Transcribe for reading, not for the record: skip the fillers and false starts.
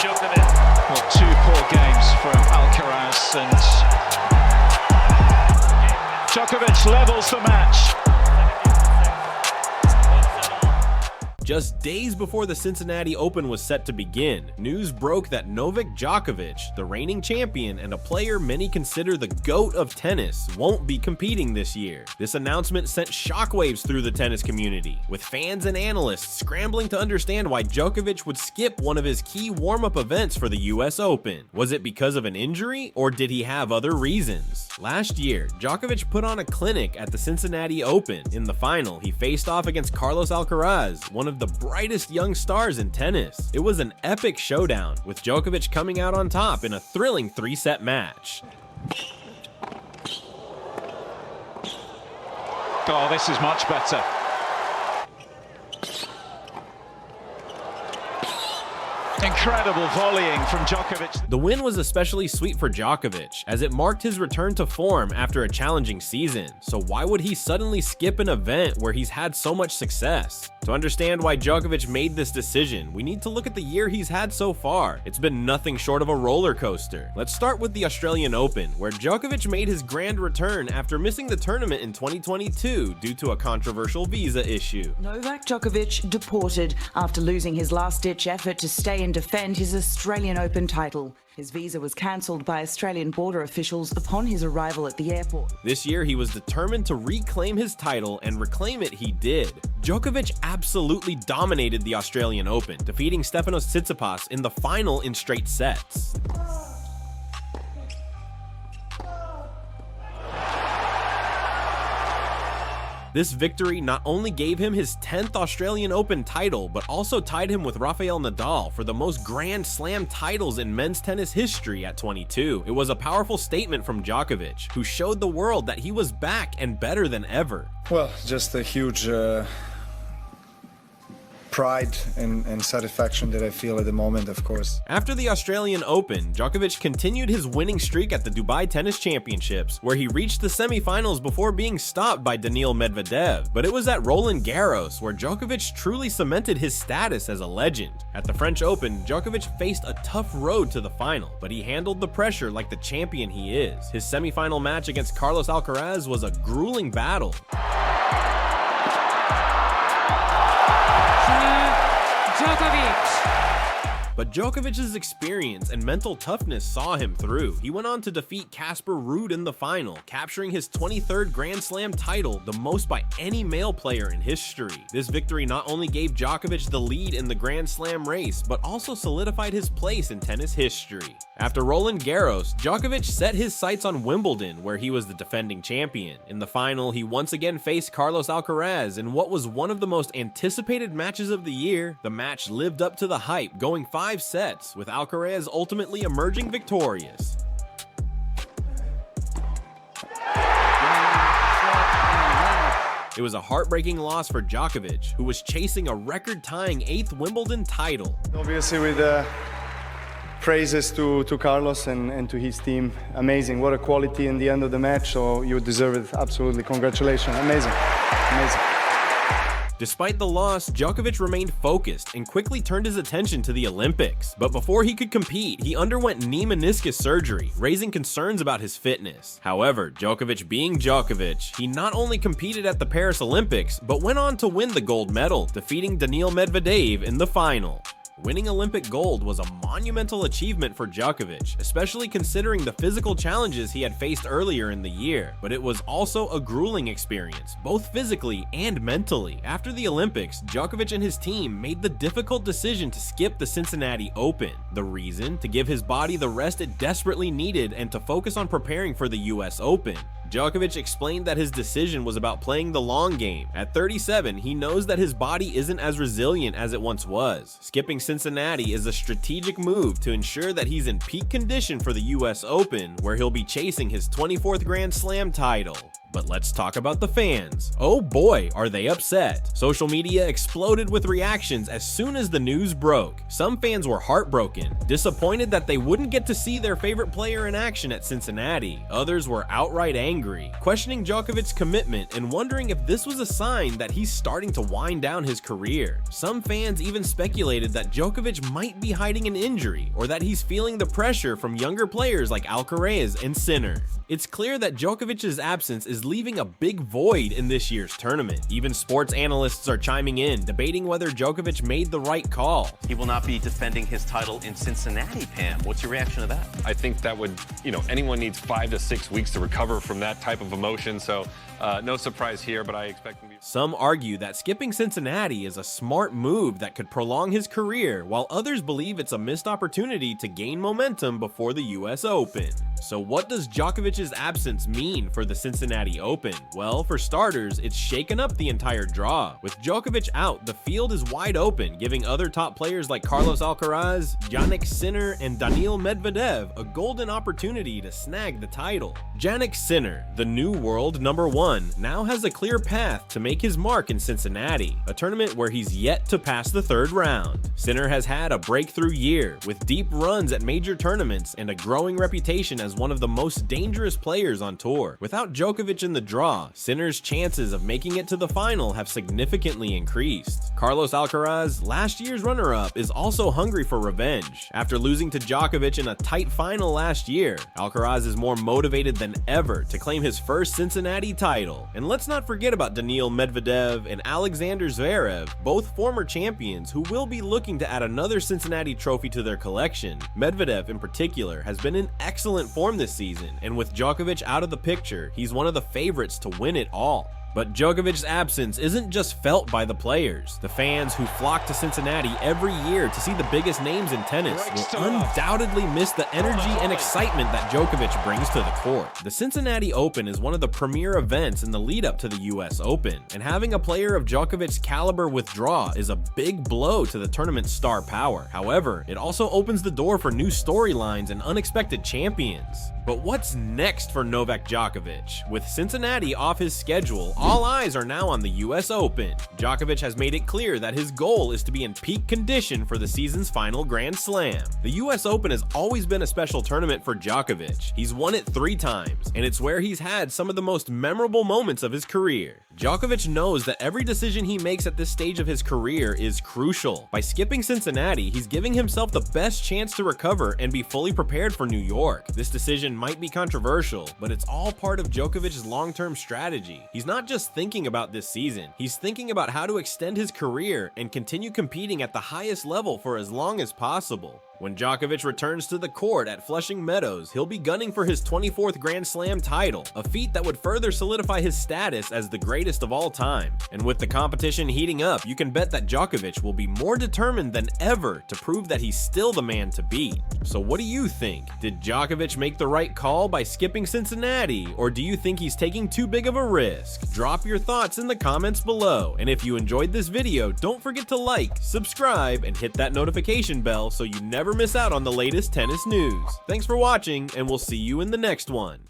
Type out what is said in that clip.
Djokovic. Well, two poor games from Alcaraz, and Djokovic levels the match. Just days before the Cincinnati Open was set to begin, news broke that Novak Djokovic, the reigning champion and a player many consider the GOAT of tennis, won't be competing this year. This announcement sent shockwaves through the tennis community, with fans and analysts scrambling to understand why Djokovic would skip one of his key warm-up events for the US Open. Was it because of an injury, or did he have other reasons? Last year, Djokovic put on a clinic at the Cincinnati Open. In the final, he faced off against Carlos Alcaraz, one of the brightest young stars in tennis. It was an epic showdown, with Djokovic coming out on top in a thrilling 3-set match. Oh, this is much better. Incredible volleying from Djokovic. The win was especially sweet for Djokovic, as it marked his return to form after a challenging season. So why would he suddenly skip an event where he's had so much success? To understand why Djokovic made this decision, we need to look at the year he's had so far. It's been nothing short of a roller coaster. Let's start with the Australian Open, where Djokovic made his grand return after missing the tournament in 2022 due to a controversial visa issue. Novak Djokovic deported after losing his last-ditch effort to stay and defend his Australian Open title. His visa was cancelled by Australian border officials upon his arrival at the airport. This year, he was determined to reclaim his title, and reclaim it he did. Djokovic absolutely dominated the Australian Open, defeating Stefanos Tsitsipas in the final in straight sets. This victory not only gave him his 10th Australian Open title, but also tied him with Rafael Nadal for the most Grand Slam titles in men's tennis history at 22. It was a powerful statement from Djokovic, who showed the world that he was back and better than ever. Well, just a huge pride and satisfaction that I feel at the moment, of course. After the Australian Open, Djokovic continued his winning streak at the Dubai Tennis Championships, where he reached the semifinals before being stopped by Daniil Medvedev. But it was at Roland Garros where Djokovic truly cemented his status as a legend. At the French Open, Djokovic faced a tough road to the final, but he handled the pressure like the champion he is. His semifinal match against Carlos Alcaraz was a grueling battle. But Djokovic's experience and mental toughness saw him through. He went on to defeat Casper Ruud in the final, capturing his 23rd Grand Slam title, the most by any male player in history. This victory not only gave Djokovic the lead in the Grand Slam race, but also solidified his place in tennis history. After Roland Garros, Djokovic set his sights on Wimbledon, where he was the defending champion. In the final, he once again faced Carlos Alcaraz in what was one of the most anticipated matches of the year. The match lived up to the hype, going 5 sets, with Alcaraz ultimately emerging victorious. It was a heartbreaking loss for Djokovic, who was chasing a record-tying 8th Wimbledon title. Obviously, with praises to Carlos and to his team. Amazing. What a quality in the end of the match. So you deserve it. Absolutely. Congratulations. Amazing. Amazing. Despite the loss, Djokovic remained focused and quickly turned his attention to the Olympics. But before he could compete, he underwent knee meniscus surgery, raising concerns about his fitness. However, Djokovic being Djokovic, he not only competed at the Paris Olympics, but went on to win the gold medal, defeating Daniil Medvedev in the final. Winning Olympic gold was a monumental achievement for Djokovic, especially considering the physical challenges he had faced earlier in the year. But it was also a grueling experience, both physically and mentally. After the Olympics, Djokovic and his team made the difficult decision to skip the Cincinnati Open. The reason? To give his body the rest it desperately needed and to focus on preparing for the US Open. Djokovic explained that his decision was about playing the long game. At 37, he knows that his body isn't as resilient as it once was. Skipping Cincinnati is a strategic move to ensure that he's in peak condition for the US Open, where he'll be chasing his 24th Grand Slam title. But let's talk about the fans. Oh boy, are they upset. Social media exploded with reactions as soon as the news broke. Some fans were heartbroken, disappointed that they wouldn't get to see their favorite player in action at Cincinnati. Others were outright angry, questioning Djokovic's commitment and wondering if this was a sign that he's starting to wind down his career. Some fans even speculated that Djokovic might be hiding an injury or that he's feeling the pressure from younger players like Alcaraz and Sinner. It's clear that Djokovic's absence is leaving a big void in this year's tournament. Even sports analysts are chiming in, debating whether Djokovic made the right call. He will not be defending his title in Cincinnati, Pam. What's your reaction to that? I think that would, anyone needs 5 to 6 weeks to recover from that type of emotion, so no surprise here, but I expect him to be... Some argue that skipping Cincinnati is a smart move that could prolong his career, while others believe it's a missed opportunity to gain momentum before the US Open. So what does Djokovic's absence mean for the Cincinnati Open? Well, for starters, it's shaken up the entire draw. With Djokovic out, the field is wide open, giving other top players like Carlos Alcaraz, Jannik Sinner, and Daniil Medvedev a golden opportunity to snag the title. Jannik Sinner, the new world #1, now has a clear path to make his mark in Cincinnati, a tournament where he's yet to pass the third round. Sinner has had a breakthrough year, with deep runs at major tournaments and a growing reputation as one of the most dangerous players on tour. Without Djokovic in the draw, Sinner's chances of making it to the final have significantly increased. Carlos Alcaraz, last year's runner-up, is also hungry for revenge. After losing to Djokovic in a tight final last year, Alcaraz is more motivated than ever to claim his first Cincinnati title. And let's not forget about Daniil Medvedev and Alexander Zverev, both former champions who will be looking to add another Cincinnati trophy to their collection. Medvedev in particular has been in excellent form this season, and with Djokovic out of the picture, he's one of the favorites to win it all. But Djokovic's absence isn't just felt by the players. The fans who flock to Cincinnati every year to see the biggest names in tennis will undoubtedly miss the energy and excitement that Djokovic brings to the court. The Cincinnati Open is one of the premier events in the lead up to the US Open, and having a player of Djokovic's caliber withdraw is a big blow to the tournament's star power. However, it also opens the door for new storylines and unexpected champions. But what's next for Novak Djokovic? With Cincinnati off his schedule, all eyes are now on the US Open. Djokovic has made it clear that his goal is to be in peak condition for the season's final Grand Slam. The US Open has always been a special tournament for Djokovic. He's won it 3 times, and it's where he's had some of the most memorable moments of his career. Djokovic knows that every decision he makes at this stage of his career is crucial. By skipping Cincinnati, he's giving himself the best chance to recover and be fully prepared for New York. This decision might be controversial, but it's all part of Djokovic's long-term strategy. He's not just thinking about this season, he's thinking about how to extend his career and continue competing at the highest level for as long as possible. When Djokovic returns to the court at Flushing Meadows, he'll be gunning for his 24th Grand Slam title, a feat that would further solidify his status as the greatest of all time. And with the competition heating up, you can bet that Djokovic will be more determined than ever to prove that he's still the man to beat. So what do you think? Did Djokovic make the right call by skipping Cincinnati, or do you think he's taking too big of a risk? Drop your thoughts in the comments below, and if you enjoyed this video, don't forget to like, subscribe, and hit that notification bell so you never miss out on the latest tennis news. Thanks for watching, and we'll see you in the next one.